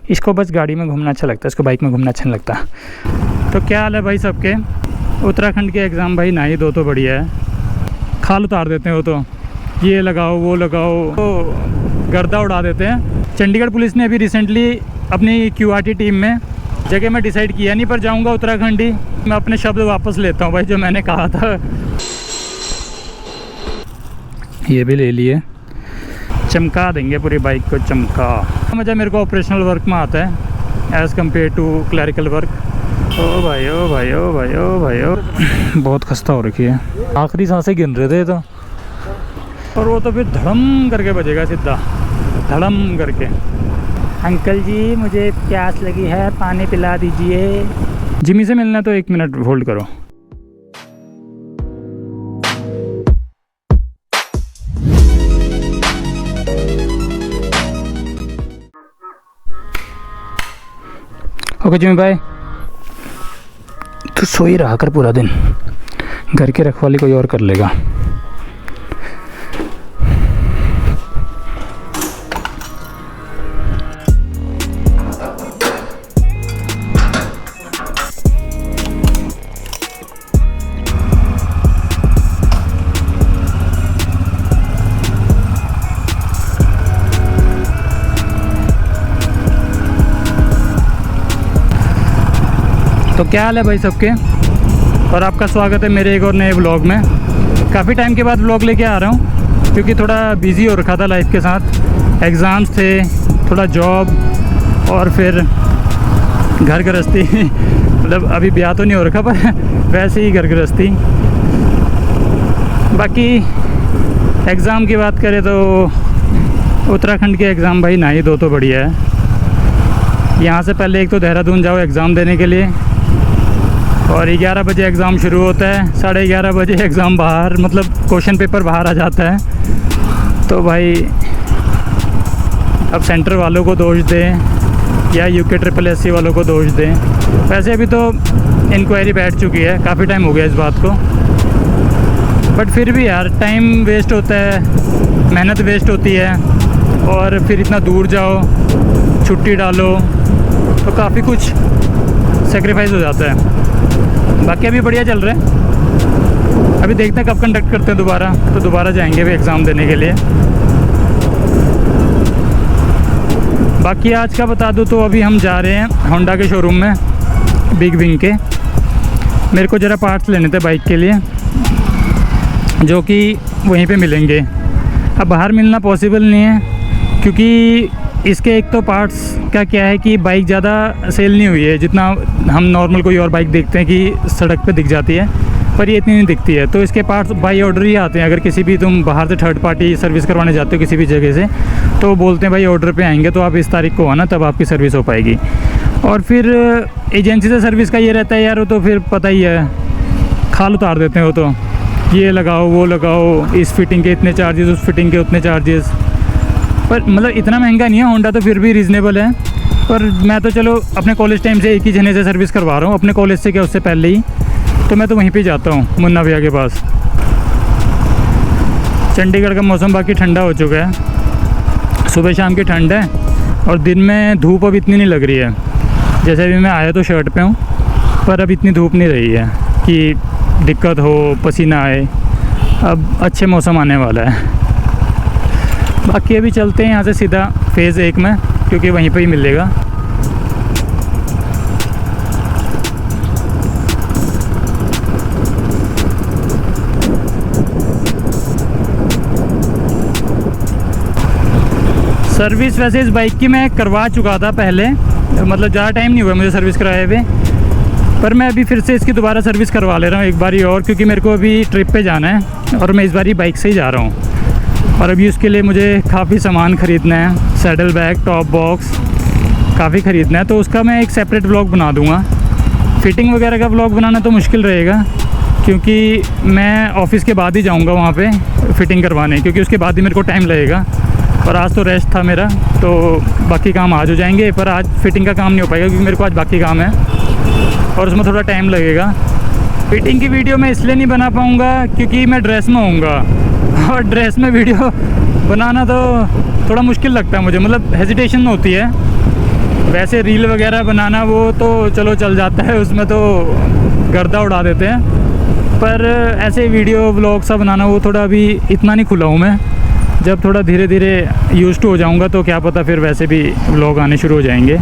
इसको बस गाड़ी में घूमना अच्छा लगता है, इसको बाइक में घूमना अच्छा नहीं लगता। तो क्या हाल है भाई सबके? उत्तराखंड के एग्ज़ाम भाई ना ही दो तो बढ़िया है, खाल उतार देते हैं वो तो, ये लगाओ वो लगाओ तो गर्दा उड़ा देते हैं। चंडीगढ़ पुलिस ने अभी रिसेंटली अपनी QRT टीम में जगह मैं डिसाइड किया नहीं, पर जाऊंगा उत्तराखंड ही। मैं अपने शब्द वापस लेता हूँ भाई, जो मैंने कहा था। ये भी ले लिए, चमका देंगे पूरी बाइक को, चमका। मज़ा मेरे को ऑपरेशनल वर्क में आता है as compare to clerical work. ओ भाई ओ भाई ओ भाई ओ भाई ओ, बहुत खस्ता हो रखी है। आखिरी सांसें गिन रहे थे तो, और वो तो फिर धड़म करके बजेगा सीधा, धड़म करके। अंकल जी मुझे प्यास लगी है, पानी पिला दीजिए। जिमी से मिलना तो 1 मिनट होल्ड करो। ओके जिमी भाई, तू सो ही रहा कर पूरा दिन, घर की रखवाली कोई और कर लेगा। तो क्या हाल है भाई सबके, और आपका स्वागत है मेरे एक और नए व्लॉग में। काफ़ी टाइम के बाद व्लॉग लेके आ रहा हूँ, क्योंकि थोड़ा बिज़ी हो रखा था लाइफ के साथ। एग्ज़ाम्स थे, थोड़ा जॉब, और फिर घर गृहस्थी मतलब अभी ब्याह तो नहीं हो रखा, पर वैसे ही घर गृहस्थी। बाकी एग्ज़ाम की बात करें तो उत्तराखंड के एग्ज़ाम भाई ना ही दो तो बढ़िया है। यहाँ से पहले एक तो देहरादून जाओ एग्ज़ाम देने के लिए, और 11 बजे एग्ज़ाम शुरू होता है, 11:30 बजे एग्ज़ाम बाहर, मतलब क्वेश्चन पेपर बाहर आ जाता है। तो भाई अब सेंटर वालों को दोष दें या UKSSC वालों को दोष दें। वैसे अभी तो इंक्वायरी बैठ चुकी है, काफ़ी टाइम हो गया इस बात को, बट फिर भी यार टाइम वेस्ट होता है, मेहनत वेस्ट होती है, और फिर इतना दूर जाओ, छुट्टी डालो, तो काफ़ी कुछ सेक्रीफाइस हो जाता है। बाकी अभी बढ़िया चल रहा है, अभी देखते हैं कब कंडक्ट करते हैं दोबारा, तो दोबारा जाएंगे अभी एग्ज़ाम देने के लिए। बाकी आज का बता दूं तो अभी हम जा रहे हैं होंडा के शोरूम में, बिग विंग के। मेरे को ज़रा पार्ट्स लेने थे बाइक के लिए, जो कि वहीं पे मिलेंगे। अब बाहर मिलना पॉसिबल नहीं है, क्योंकि इसके एक तो पार्ट्स का क्या है कि बाइक ज़्यादा सेल नहीं हुई है, जितना हम नॉर्मल कोई और बाइक देखते हैं कि सड़क पे दिख जाती है, पर ये इतनी नहीं दिखती है। तो इसके पार्ट्स बाई ऑर्डर ही आते हैं। अगर किसी भी तुम बाहर से थर्ड पार्टी सर्विस करवाने जाते हो किसी भी जगह से, तो बोलते हैं भाई ऑर्डर पे आएंगे, तो आप इस तारीख को आना, तब आपकी सर्विस हो पाएगी। और फिर एजेंसी से सर्विस का ये रहता है यार, वो तो फिर पता ही है, खाल उतार देते हैं वो तो, ये लगाओ वो लगाओ, इस फिटिंग के इतने चार्जेस, उस फिटिंग के उतने चार्जेस। पर मतलब इतना महंगा नहीं है, होंडा तो फिर भी रीज़नेबल है। पर मैं तो चलो अपने कॉलेज टाइम से एक ही जने से सर्विस करवा रहा हूँ, अपने कॉलेज से क्या उससे पहले ही, तो मैं तो वहीं पे जाता हूँ मुन्ना भैया के पास। चंडीगढ़ का मौसम बाकी ठंडा हो चुका है, सुबह शाम की ठंड है, और दिन में धूप अब इतनी नहीं लग रही है। जैसे अभी मैं आया तो शर्ट पे हूँ, पर अब इतनी धूप नहीं रही है कि दिक्कत हो, पसीना आए। अब अच्छे मौसम आने वाला है। बाकी अभी चलते हैं यहाँ से सीधा फेज़ 1 में, क्योंकि वहीं पे ही मिलेगा। सर्विस वैसे इस बाइक की मैं करवा चुका था पहले, मतलब ज़्यादा टाइम नहीं हुआ मुझे सर्विस कराए हुए, पर मैं अभी फिर से इसकी दोबारा सर्विस करवा ले रहा हूँ एक बारी और, क्योंकि मेरे को अभी ट्रिप पे जाना है और मैं इस बारी बाइक से ही जा रहा हूँ। और अभी उसके लिए मुझे काफ़ी सामान ख़रीदना है, सैडल बैग, टॉप बॉक्स, काफ़ी ख़रीदना है, तो उसका मैं एक सेपरेट व्लॉग बना दूँगा। फ़िटिंग वगैरह का व्लॉग बनाना तो मुश्किल रहेगा, क्योंकि मैं ऑफ़िस के बाद ही जाऊँगा वहाँ पे फ़िटिंग करवाने, क्योंकि उसके बाद ही मेरे को टाइम लगेगा। और आज तो रेस्ट था मेरा, तो बाकी काम आज हो जाएंगे, पर आज फ़िटिंग का काम नहीं हो पाएगा, क्योंकि मेरे को आज बाकी काम है और उसमें थोड़ा टाइम लगेगा। फ़िटिंग की वीडियो मैं इसलिए नहीं बना पाऊँगा क्योंकि मैं ड्रेस में होऊंगा, और ड्रेस में वीडियो बनाना तो थोड़ा मुश्किल लगता है मुझे, मतलब हेजिटेशन होती है। वैसे रील वगैरह बनाना वो तो चलो चल जाता है, उसमें तो गर्दा उड़ा देते हैं, पर ऐसे वीडियो व्लॉग सा बनाना वो थोड़ा अभी इतना नहीं खुला हूँ मैं। जब थोड़ा धीरे धीरे यूज़ टू हो जाऊँगा तो क्या पता फिर वैसे भी व्लॉग आने शुरू हो जाएंगे।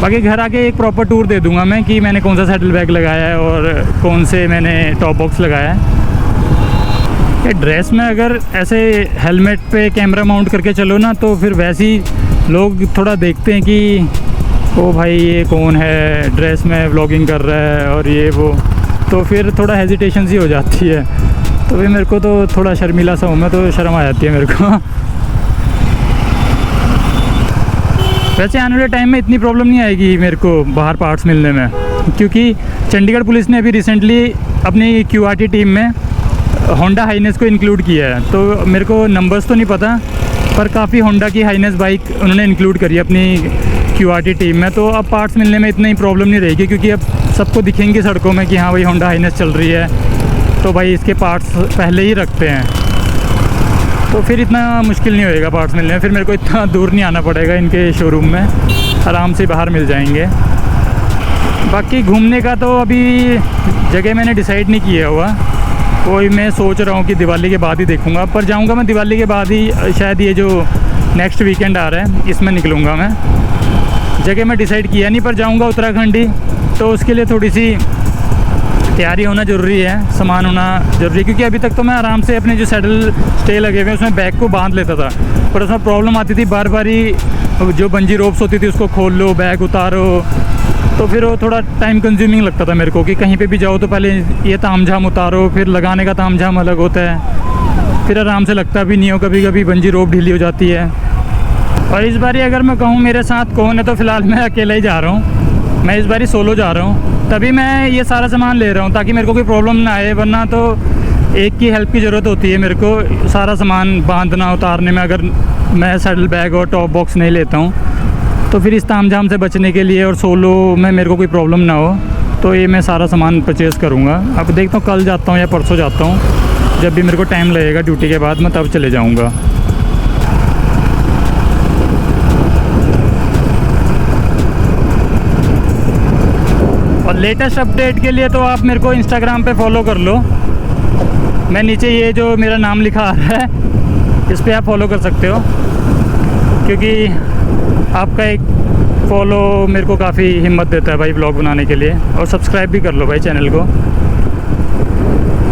बाकी घर आके एक प्रॉपर टूर दे दूँगा मैं कि मैंने कौन सा सैडल बैग लगाया है और कौन से मैंने टॉप बॉक्स लगाया है। ये ड्रेस में अगर ऐसे हेलमेट पे कैमरा माउंट करके चलो ना तो फिर वैसे ही लोग थोड़ा देखते हैं कि ओ भाई ये कौन है ड्रेस में व्लॉगिंग कर रहा है और ये वो, तो फिर थोड़ा हेजिटेशन सी हो जाती है। तो फिर मेरे को तो थोड़ा शर्मीला सा हूँ मैं, तो शर्म आ जाती है मेरे को। वैसे आने वाले टाइम में इतनी प्रॉब्लम नहीं आएगी मेरे को बाहर पार्ट्स मिलने में, क्योंकि चंडीगढ़ पुलिस ने अभी रिसेंटली अपनी QRT टीम में होंडा हाइनेस को इंक्लूड किया है। तो मेरे को नंबर्स तो नहीं पता, पर काफ़ी होंडा की हाइनेस बाइक उन्होंने इंक्लूड करी है अपनी QRT टीम में। तो अब पार्ट्स मिलने में इतनी प्रॉब्लम नहीं रहेगी, क्योंकि अब सबको दिखेंगे सड़कों में कि हाँ भाई होंडा हाइनेस चल रही है, तो भाई इसके पार्ट्स पहले ही रखते हैं, तो फिर इतना मुश्किल नहीं होएगा पार्ट्स मिलने में। फिर मेरे को इतना दूर नहीं आना पड़ेगा इनके शोरूम में, आराम से बाहर मिल जाएंगे। बाकी घूमने का तो अभी जगह मैंने डिसाइड नहीं किया हुआ, कोई मैं सोच रहा हूँ कि दिवाली के बाद ही देखूँगा, पर जाऊँगा मैं दिवाली के बाद ही, शायद ये जो नेक्स्ट वीकेंड आ रहा है इसमें निकलूँगा मैं। जगह मैं डिसाइड किया नहीं, पर जाऊँगा उत्तराखंड ही, तो उसके लिए थोड़ी सी तैयारी होना ज़रूरी है, सामान होना ज़रूरी है। क्योंकि अभी तक तो मैं आराम से अपने जो सैडल स्टे लगे हुए हैं उसमें बैग को बांध लेता था, पर उसमें प्रॉब्लम आती थी बार बार ही, जो बंजी रोप्स होती थी उसको खोल लो, बैग उतारो, तो फिर वो थोड़ा टाइम कंज्यूमिंग लगता था मेरे को कि कहीं पे भी जाओ तो पहले ये तामझाम उतारो, फिर लगाने का तामझाम अलग होता है, फिर आराम से लगता भी नहीं हो, कभी कभी बंजी रोप ढीली हो जाती है। और इस बारी अगर मैं कहूँ मेरे साथ कौन है, तो फ़िलहाल मैं अकेला ही जा रहा हूँ, मैं इस बारी सोलो जा रहा हूँ, तभी मैं ये सारा सामान ले रहा हूँ ताकि मेरे को कोई प्रॉब्लम ना आए, वरना तो एक की हेल्प की ज़रूरत होती है मेरे को सारा सामान बांधना उतारने में। अगर मैं सैडल बैग और टॉप बॉक्स नहीं लेता हूँ तो फिर इस तामझाम से बचने के लिए और सोलो में मेरे को कोई प्रॉब्लम ना हो, तो ये मैं सारा सामान परचेज़ करूँगा। अब देखता हूँ कल जाता हूँ या परसों जाता हूँ, जब भी मेरे को टाइम लगेगा ड्यूटी के बाद मैं तब चले जाऊँगा। और लेटेस्ट अपडेट के लिए तो आप मेरे को इंस्टाग्राम पे फॉलो कर लो, मैं नीचे ये जो मेरा नाम लिखा आ रहा है इस पर आप फॉलो कर सकते हो, क्योंकि आपका एक फॉलो मेरे को काफ़ी हिम्मत देता है भाई ब्लॉग बनाने के लिए। और सब्सक्राइब भी कर लो भाई चैनल को,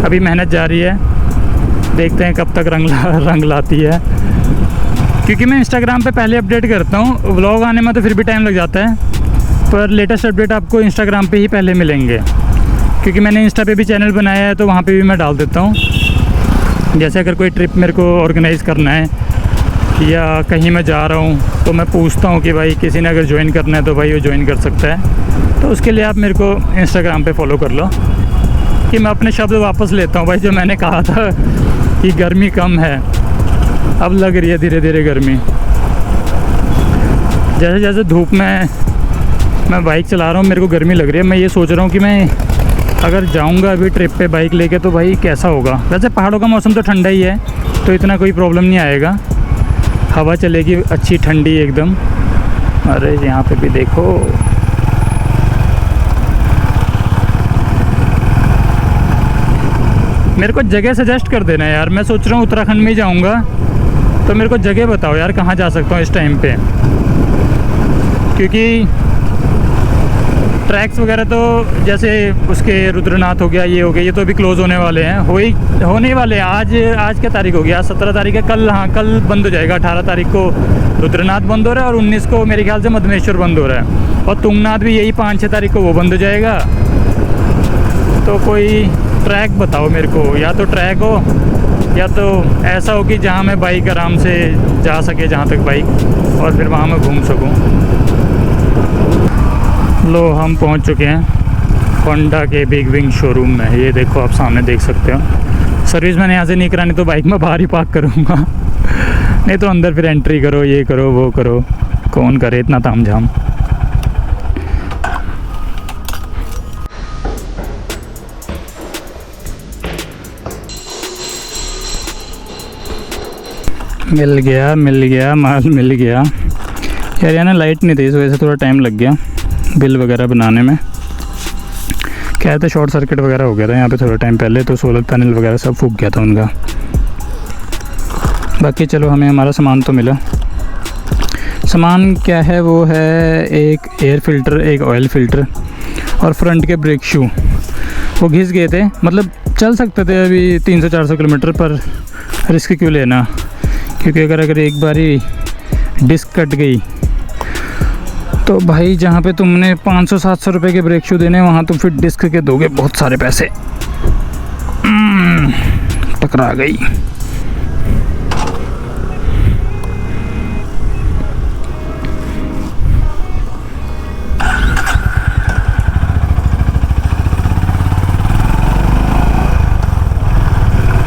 अभी मेहनत जारी है, देखते हैं कब तक रंग लाती है। क्योंकि मैं इंस्टाग्राम पे पहले अपडेट करता हूँ, व्लॉग आने में तो फिर भी टाइम लग जाता है, पर लेटेस्ट अपडेट आपको इंस्टाग्राम पे ही पहले मिलेंगे, क्योंकि मैंने इंस्टा पे भी चैनल बनाया है तो वहाँ पे भी मैं डाल देता हूँ। जैसे अगर कोई ट्रिप मेरे को ऑर्गेनाइज़ करना है या कहीं मैं जा रहा हूँ तो मैं पूछता हूँ कि भाई किसी ने अगर ज्वाइन करना है तो भाई वो ज्वाइन कर सकता है, तो उसके लिए आप मेरे को इंस्टाग्राम पे फॉलो कर लो। कि मैं अपने शब्द वापस लेता हूँ भाई, जो मैंने कहा था कि गर्मी कम है, अब लग रही है धीरे धीरे गर्मी। जैसे जैसे धूप में मैं बाइक चला रहा हूँ मेरे को गर्मी लग रही है। मैं ये सोच रहा हूँ कि मैं अगर जाऊँगा अभी ट्रिप पे बाइक लेके तो भाई कैसा होगा। वैसे पहाड़ों का मौसम तो ठंडा ही है, तो इतना कोई प्रॉब्लम नहीं आएगा, हवा चलेगी अच्छी ठंडी एकदम। अरे यहाँ पे भी देखो, मेरे को जगह सजेस्ट कर देना यार, मैं सोच रहा हूँ उत्तराखंड में ही जाऊँगा, तो मेरे को जगह बताओ यार कहाँ जा सकता हूँ इस टाइम पे। क्योंकि ट्रैक्स वगैरह तो जैसे उसके रुद्रनाथ हो गया, ये हो गया, ये तो अभी क्लोज़ होने वाले हैं, होने वाले हैं। आज क्या तारीख हो गया, 17 तारीख है, कल, हाँ कल बंद हो जाएगा। 18 तारीख को रुद्रनाथ बंद हो रहा है और 19 को मेरे ख्याल से मधमेश्वर बंद हो रहा है, और तुंगनाथ भी यही 5-6 तारीख को वो बंद हो जाएगा। तो कोई ट्रैक बताओ मेरे को, या तो ट्रैक हो या तो ऐसा हो कि जहाँ मैं बाइक आराम से जा सके, जहाँ तक बाइक, और फिर वहाँ मैं घूम सकूँ। लो हम पहुंच चुके हैं होंडा के बिग विंग शोरूम में। ये देखो आप सामने देख सकते हो। सर्विस मैंने यहाँ से नहीं करानी तो बाइक मैं बाहर ही पार्क करूँगा, नहीं तो अंदर फिर एंट्री करो, ये करो वो करो, कौन करे इतना तामझाम। मिल गया माल मिल गया। यार यहाँ ना लाइट नहीं थी, इस वजह से थोड़ा टाइम लग गया बिल वगैरह बनाने में। क्या था, शॉर्ट सर्किट वगैरह हो गया था यहाँ पे थोड़ा टाइम पहले, तो सोलर पैनल वगैरह सब फूक गया था उनका। बाकी चलो हमें हमारा सामान तो मिला। सामान क्या है, वो है एक एयर फ़िल्टर, एक ऑयल फ़िल्टर और फ्रंट के ब्रेक शू। वो घिस गए थे, मतलब चल सकते थे अभी 300-400 किलोमीटर, पर रिस्क क्यों लेना, क्योंकि अगर एक बारी डिस्क कट गई तो भाई जहाँ पे तुमने 500-700 रुपये के ब्रेक शू देने, वहाँ तुम फिर डिस्क के दोगे बहुत सारे पैसे। टकरा गई।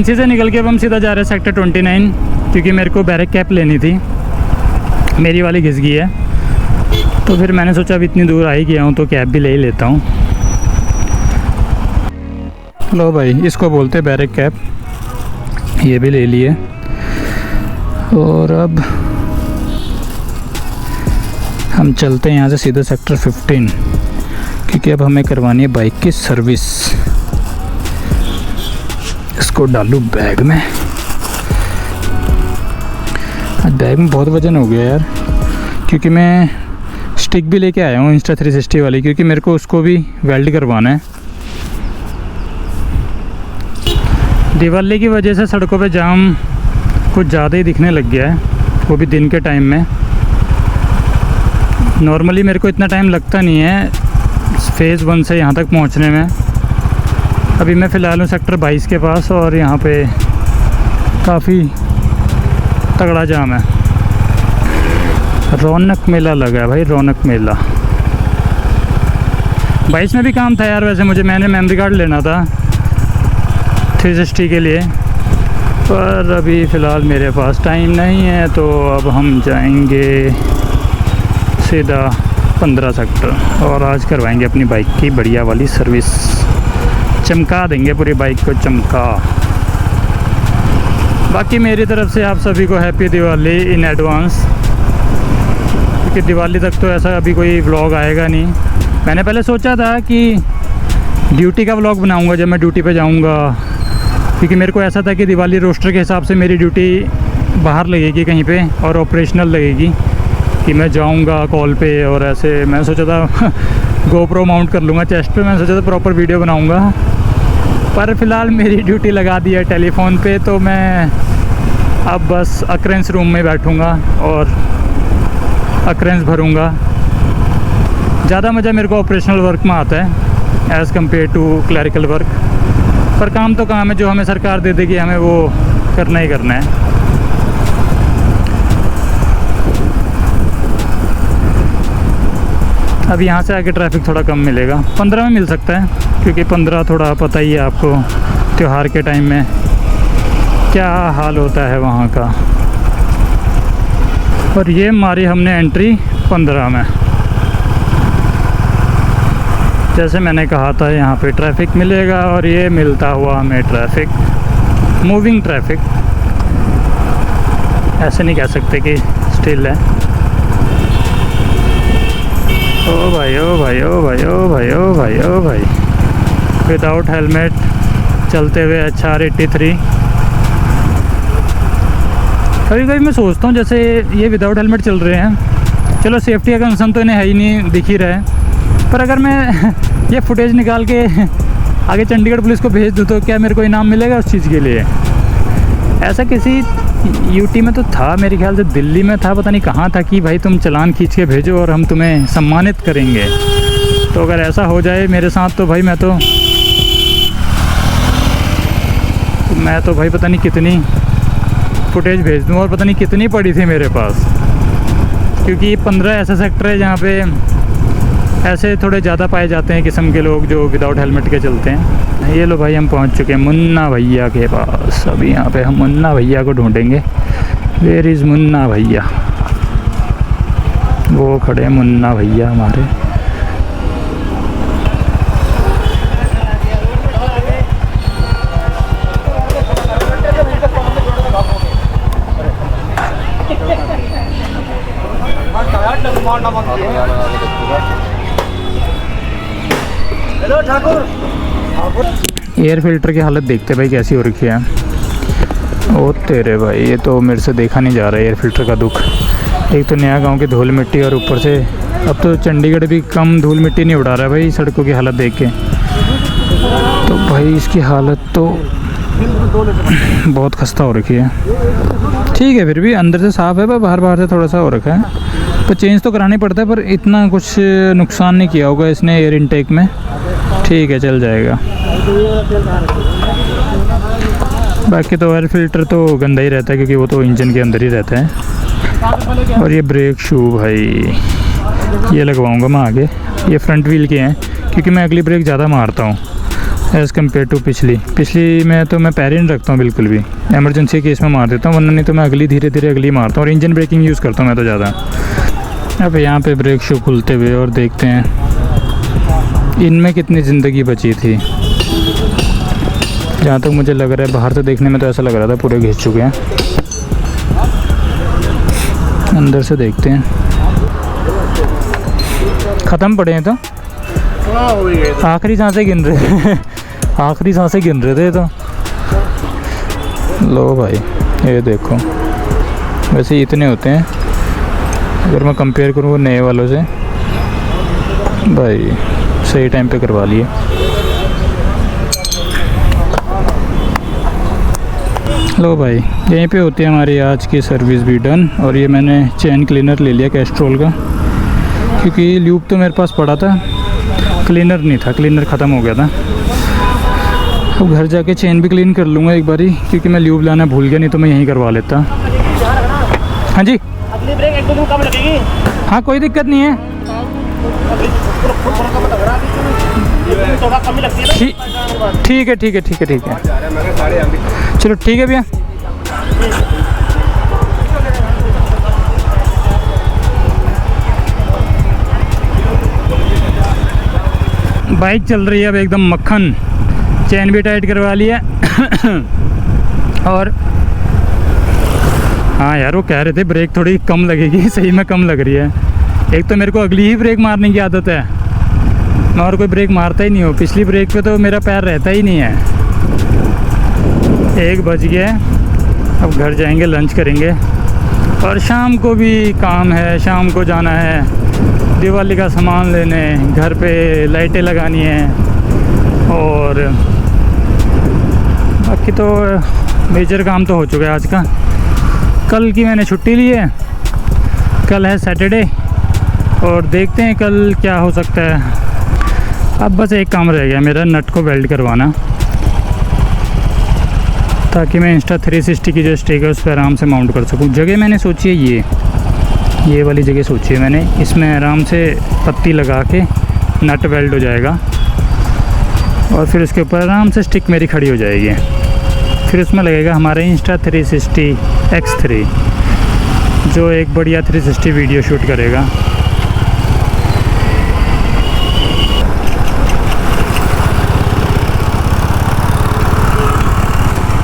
इसी से निकल के अब हम सीधा जा रहे हैं सेक्टर 29, क्योंकि मेरे को बैरक कैप लेनी थी, मेरी वाली घिस गई है। तो फिर मैंने सोचा अब इतनी दूर आ ही गया हूँ तो कैब भी ले ही लेता हूँ। लो भाई, इसको बोलते हैं बैरक कैप, ये भी ले लिए। और अब हम चलते हैं यहाँ से सीधा सेक्टर 15, क्योंकि अब हमें करवानी है बाइक की सर्विस। इसको डालूँ बैग में। आज बैग में बहुत वजन हो गया यार, क्योंकि मैं स्टिक भी लेके आया हूँ इंस्टा 360 वाली, क्योंकि मेरे को उसको भी वेल्ड करवाना है। दिवाली की वजह से सड़कों पे जाम कुछ ज़्यादा ही दिखने लग गया है, वो भी दिन के टाइम में। नॉर्मली मेरे को इतना टाइम लगता नहीं है फ़ेज़ 1 से यहाँ तक पहुँचने में। अभी मैं फ़िलहाल हूँ सेक्टर 22 के पास, और यहाँ पे काफ़ी तगड़ा जाम है। रौनक मेला लगा है भाई, रौनक मेला। 22 में भी काम था यार वैसे मुझे, मैंने मेमोरी कार्ड लेना था 360 के लिए, पर अभी फ़िलहाल मेरे पास टाइम नहीं है। तो अब हम जाएंगे सीधा 15 सेक्टर, और आज करवाएंगे अपनी बाइक की बढ़िया वाली सर्विस। चमका देंगे पूरी बाइक को, चमका। बाकी मेरी तरफ से आप सभी को हैप्पी दिवाली इन एडवांस, क्योंकि दिवाली तक तो ऐसा अभी कोई व्लॉग आएगा नहीं। मैंने पहले सोचा था कि ड्यूटी का व्लॉग बनाऊंगा जब मैं ड्यूटी पे जाऊंगा, क्योंकि मेरे को ऐसा था कि दिवाली रोस्टर के हिसाब से मेरी ड्यूटी बाहर लगेगी कहीं पे, और ऑपरेशनल लगेगी कि मैं जाऊंगा कॉल पे। और ऐसे मैं सोचा था गोप्रो माउंट कर लूँगा चेस्ट पे, मैं सोचा था प्रॉपर वीडियो बनाऊँगा। पर फ़िलहाल मेरी ड्यूटी लगा दी है टेलीफोन पे, तो मैं अब बस अक्रेंस रूम में बैठूँगा और अक्रेंस भरूँगा। ज़्यादा मज़ा मेरे को ऑपरेशनल वर्क में आता है as compare to clerical work. पर काम तो काम है, जो हमें सरकार दे देगी हमें वो करना ही करना है। अब यहाँ से आगे ट्रैफिक थोड़ा कम मिलेगा, 15 में मिल सकता है, क्योंकि 15 थोड़ा पता ही है आपको त्यौहार के टाइम में क्या हाल होता है वहाँ का। और ये मारी हमने एंट्री 15 में। जैसे मैंने कहा था यहाँ पे ट्रैफिक मिलेगा, और ये मिलता हुआ हमें ट्रैफिक, मूविंग ट्रैफिक। ऐसे नहीं कह सकते कि स्टिल है। ओ भाई ओ भाई ओ भाई ओ भाई ओ भाई ओ भाई, विदाउट हेलमेट चलते हुए HR83। कभी कभी मैं सोचता हूँ जैसे ये विदाउट हेलमेट चल रहे हैं, चलो सेफ्टी का कंसर्न तो इन्हें है ही नहीं, दिख ही रहा है। पर अगर मैं ये फुटेज निकाल के आगे चंडीगढ़ पुलिस को भेज दूँ तो क्या मेरे को इनाम मिलेगा उस चीज़ के लिए? ऐसा किसी यूटी में तो था, मेरे ख्याल से दिल्ली में था, पता नहीं कहाँ था, कि भाई तुम चालान खींच के भेजो और हम तुम्हें सम्मानित करेंगे। तो अगर ऐसा हो जाए मेरे साथ तो भाई मैं तो भाई पता नहीं कितनी फुटेज भेज दूँ, और पता नहीं कितनी पड़ी थी मेरे पास, क्योंकि 15 ऐसा सेक्टर है जहाँ पे ऐसे थोड़े ज़्यादा पाए जाते हैं किस्म के लोग जो विदाउट हेलमेट के चलते हैं। ये लो भाई हम पहुँच चुके हैं मुन्ना भैया के पास। अभी यहाँ पे हम मुन्ना भैया को ढूंढेंगे। वेयर इज़ मुन्ना भैया? वो खड़े हैं मुन्ना भैया हमारे। एयर फिल्टर की हालत देखते भाई कैसी हो रखी है। ओ तेरे भाई, ये तो मेरे से देखा नहीं जा रहा है एयर फिल्टर का दुख। एक तो नया गांव की धूल मिट्टी, और ऊपर से अब तो चंडीगढ़ भी कम धूल मिट्टी नहीं उड़ा रहा है भाई सड़कों की हालत देख के। तो भाई इसकी हालत तो बहुत खस्ता हो रखी है। ठीक है, फिर भी अंदर से साफ़ है पर बाहर से थोड़ा सा हो रखा है, पर चेंज तो कराना ही पड़ता है। पर इतना कुछ नुकसान नहीं किया होगा इसने एयर इनटेक में। ठीक है, चल जाएगा। बाकी तो एयर फिल्टर तो गंदा ही रहता है क्योंकि वो तो इंजन के अंदर ही रहता है। और ये ब्रेक शू भाई ये लगवाऊंगा मैं आगे। ये फ्रंट व्हील के हैं क्योंकि मैं अगली ब्रेक ज़्यादा मारता हूँ एज़ कम्पेयर टू पिछली में तो मैं पैर ही नहीं रखता हूँ बिल्कुल भी। एमरजेंसी केस में मार देता हूँ, वरना नहीं तो मैं अगली धीरे धीरे अगली मारता हूँ। और इंजन ब्रेकिंग यूज़ करता हूँ मैं तो ज़्यादा। अब यहाँ पे ब्रेक शू खुलते हुए और देखते हैं इनमें कितनी ज़िंदगी बची थी। जहाँ तक मुझे लग रहा है, बाहर से देखने में तो ऐसा लग रहा था पूरे घिस चुके हैं। अंदर से देखते हैं, ख़त्म पड़े हैं तो आखिरी सांसें गिन रहे आखिरी सांसें गिन रहे थे तो। लो भाई ये देखो, वैसे इतने होते हैं अगर मैं कंपेयर करूँ नए वालों से। भाई सही टाइम पे करवा लिए। लो भाई यहीं पे होती है हमारी आज की सर्विस भी डन। और ये मैंने चेन क्लीनर ले लिया कैस्ट्रोल का, क्योंकि ल्यूब तो मेरे पास पड़ा था, क्लीनर नहीं था, क्लीनर ख़त्म हो गया था। अब घर जाके चेन भी क्लीन कर लूँगा एक बारी, क्योंकि मैं ल्यूब लाना भूल गया, नहीं तो मैं यहीं करवा लेता। हाँ जी, अगली ब्रेक 1-2 दिन कम लगेगी। हाँ कोई दिक्कत नहीं है, थोड़ा कम ही लगती है। ठीक है ठीक है ठीक है ठीक है, चलो ठीक है भैया। बाइक चल रही है अब एकदम मक्खन। चेन भी टाइट करवा लिया और हाँ यार वो कह रहे थे ब्रेक थोड़ी कम लगेगी, सही में कम लग रही है। एक तो मेरे को अगली ही ब्रेक मारने की आदत है, मैं और कोई ब्रेक मारता ही नहीं हूँ। पिछली ब्रेक पे तो मेरा पैर रहता ही नहीं है। 1 बज गया, अब घर जाएंगे, लंच करेंगे और शाम को भी काम है। शाम को जाना है दिवाली का सामान लेने, घर पे लाइटें लगानी हैं और बाकी तो मेजर काम तो हो चुका है आज का। कल की मैंने छुट्टी ली है, कल है सैटरडे और देखते हैं कल क्या हो सकता है। अब बस एक काम रह गया मेरा, नट को वेल्ड करवाना, ताकि मैं इंस्टा 360 की जो स्टिक है उस पर आराम से माउंट कर सकूं। जगह मैंने सोची है ये वाली जगह सोची है मैंने, इसमें आराम से पत्ती लगा के नट वेल्ड हो जाएगा और फिर उसके ऊपर आराम से स्टिक मेरी खड़ी हो जाएगी। फिर उसमें लगेगा हमारा इंस्टा 360 X3, जो एक बढ़िया 360 वीडियो शूट करेगा।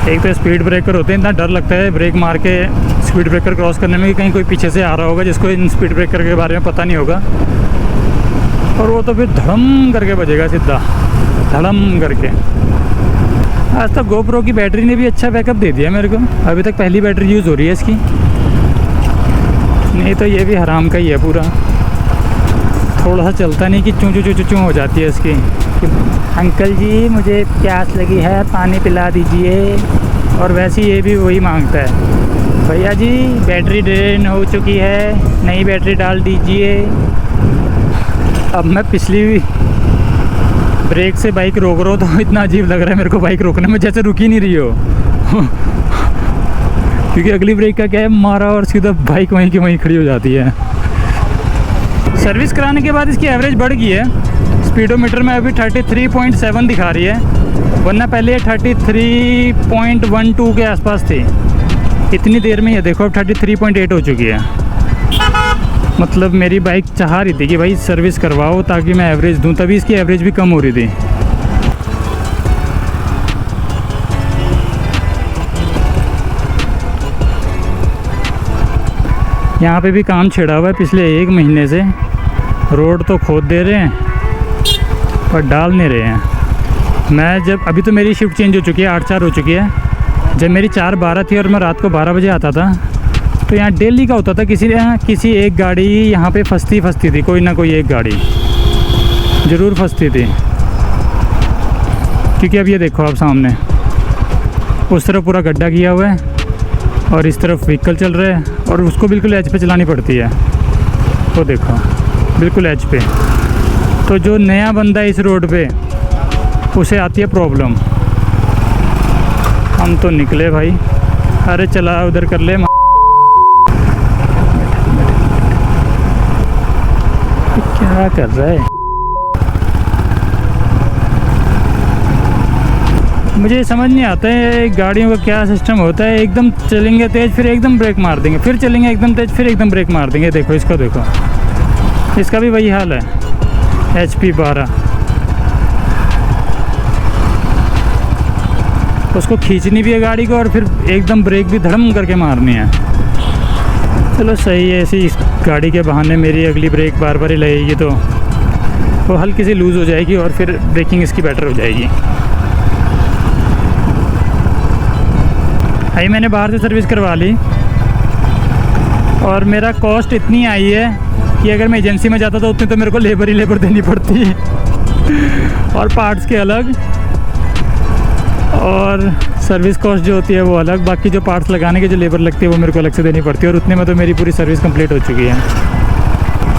एक तो स्पीड ब्रेकर होते हैं, इतना डर लगता है ब्रेक मार के स्पीड ब्रेकर क्रॉस करने में कि कहीं कोई पीछे से आ रहा होगा जिसको इन स्पीड ब्रेकर के बारे में पता नहीं होगा, और वो तो फिर धड़म करके बजेगा, सीधा धड़म करके। आज तक GoPro की बैटरी ने भी अच्छा बैकअप दे दिया मेरे को, अभी तक पहली बैटरी यूज़ हो रही है इसकी, नहीं तो ये भी हराम का ही है पूरा। थोड़ा सा चलता नहीं कि चूँ चूँ चूँ चूँ हो जाती है इसकी कि अंकल जी मुझे प्यास लगी है, पानी पिला दीजिए। और वैसे ये भी वही मांगता है, भैया जी बैटरी ड्रेन हो चुकी है, नई बैटरी डाल दीजिए। अब मैं पिछली ब्रेक से बाइक रोक रहा हूँ तो इतना अजीब लग रहा है मेरे को बाइक रोकने में, जैसे रुक ही नहीं रही हो क्योंकि अगली ब्रेक का क्या है, मारा और सीधा बाइक वहीं की वहीं खड़ी हो जाती है। सर्विस कराने के बाद इसकी एवरेज बढ़ गई है, स्पीडोमीटर में अभी 33.7 दिखा रही है, वरना पहले 33.12 के आसपास थी। इतनी देर में ये देखो अब 33.8 हो चुकी है। मतलब मेरी बाइक चाह रही थी कि भाई सर्विस करवाओ ताकि मैं एवरेज दूं, तभी इसकी एवरेज भी कम हो रही थी। यहाँ पे भी काम छिड़ा हुआ है पिछले 1 महीने से। रोड तो खोद दे रहे हैं पर डाल नहीं रहे हैं। मैं जब अभी तो मेरी शिफ्ट चेंज हो चुकी है, 8-4 हो चुकी है। जब मेरी 4-12 थी और मैं रात को 12 बजे आता था तो यहाँ डेली का होता था किसी एक गाड़ी यहाँ पे फंसती थी, कोई ना कोई एक गाड़ी ज़रूर फंसती थी। क्योंकि अब ये देखो आप सामने उस तरफ पूरा गड्ढा किया हुआ है और इस तरफ व्हीकल चल रहा है और उसको बिल्कुल एज पे चलानी पड़ती है। तो देखो बिल्कुल एज पे। तो जो नया बंदा है इस रोड पे उसे आती है प्रॉब्लम। हम तो निकले भाई। अरे चला उधर कर ले। क्या कर रहा है? मुझे समझ नहीं आता है गाड़ियों का क्या सिस्टम होता है। एकदम चलेंगे तेज़ फिर एकदम ब्रेक मार देंगे, फिर चलेंगे एकदम तेज़ फिर एकदम ब्रेक मार देंगे। देखो इसको देखो, इसका भी वही हाल है। HP 12 उसको खींचनी भी है गाड़ी को और फिर एकदम ब्रेक भी धड़म करके मारनी है। चलो सही है, ऐसी इस गाड़ी के बहाने मेरी अगली ब्रेक बार बार ही लगेगी तो वो हल्की सी लूज़ हो जाएगी और फिर ब्रेकिंग इसकी बेटर हो जाएगी। भाई मैंने बाहर से सर्विस करवा ली और मेरा कॉस्ट इतनी आई है कि अगर मैं एजेंसी में जाता तो उतनी तो मेरे को लेबर ही लेबर देनी पड़ती है और पार्ट्स के अलग और सर्विस कॉस्ट जो होती है वो अलग। बाकी जो पार्ट्स लगाने की जो लेबर लगती है वो मेरे को अलग से देनी पड़ती है और उतने में तो मेरी पूरी सर्विस कंप्लीट हो चुकी है।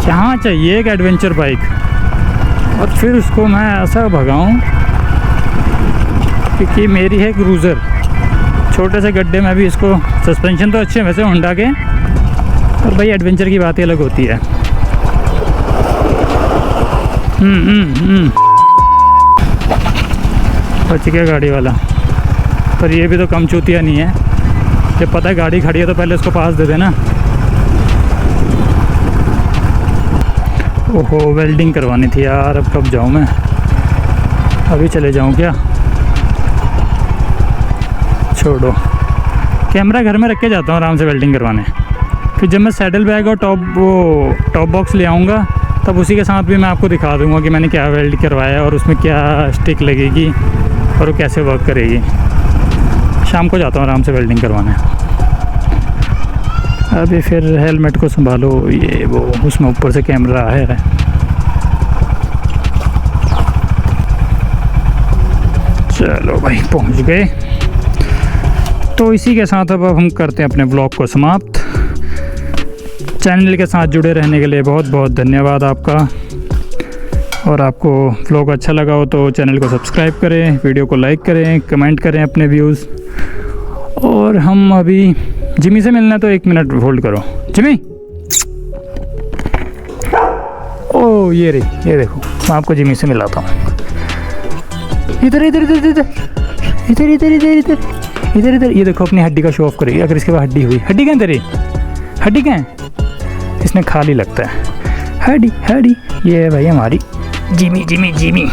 यहाँ चाहिए एक एडवेंचर बाइक और फिर उसको मैं ऐसा भगाऊँ क्योंकि मेरी है क्रूज़र। छोटे से गड्ढे में भी इसको सस्पेंशन तो अच्छे हैं वैसे होंडा के, और भाई एडवेंचर की बात ही अलग होती है। बच गया गाड़ी वाला, पर ये भी तो कम चूतिया नहीं है। जब पता है गाड़ी खड़ी है तो पहले उसको पास दे देना। ओहो वेल्डिंग करवानी थी यार, अब कब जाऊँ मैं? अभी चले जाऊँ क्या? छोड़ो, कैमरा घर में रख के जाता हूँ आराम से वेल्डिंग करवाने। फिर जब मैं सैडल बैग और टॉप बॉक्स ले आऊँगा तब उसी के साथ भी मैं आपको दिखा दूँगा कि मैंने क्या वेल्ड करवाया और उसमें क्या स्टिक लगेगी और वो कैसे वर्क करेगी। शाम को जाता हूँ आराम से वेल्डिंग करवाने। अभी फिर हेलमेट को संभालो, ये वो उसमें ऊपर से कैमरा है। चलो भाई पहुँच गए। तो इसी के साथ अब हम करते हैं अपने ब्लॉग को समाप्त। चैनल के साथ जुड़े रहने के लिए बहुत बहुत धन्यवाद आपका। और आपको ब्लॉग अच्छा लगा हो तो चैनल को सब्सक्राइब करें, वीडियो को लाइक करें, कमेंट करें अपने व्यूज़। और हम अभी जिमी से मिलना है तो 1 मिनट होल्ड करो। जिमी, ओ ये रही, ये देखो मैं आपको जिमी से मिलाता हूँ। इधर इधर इधर इधर इधर इधर इधर इधर इधर इधर ये देखो अपनी हड्डी का शो ऑफ करेगी। अगर इसके बाद हड्डी हुई, हड्डी कहाँ तेरी? हड्डी कहाँ है? इसमें खाली लगता है हड्डी। हड्डी ये है भाई हमारी जिमी। जिमी जिमी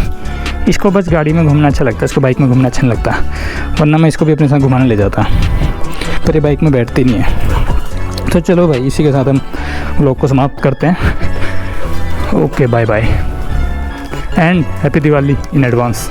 इसको बस गाड़ी में घूमना अच्छा लगता है, इसको बाइक में घूमना अच्छा नहीं लगता, वरना मैं इसको भी अपने साथ घुमाने ले जाता, पर ये बाइक में बैठती नहीं है। तो चलो भाई इसी के साथ हम व्लॉग को समाप्त करते हैं। Okay bye bye and happy Diwali in advance.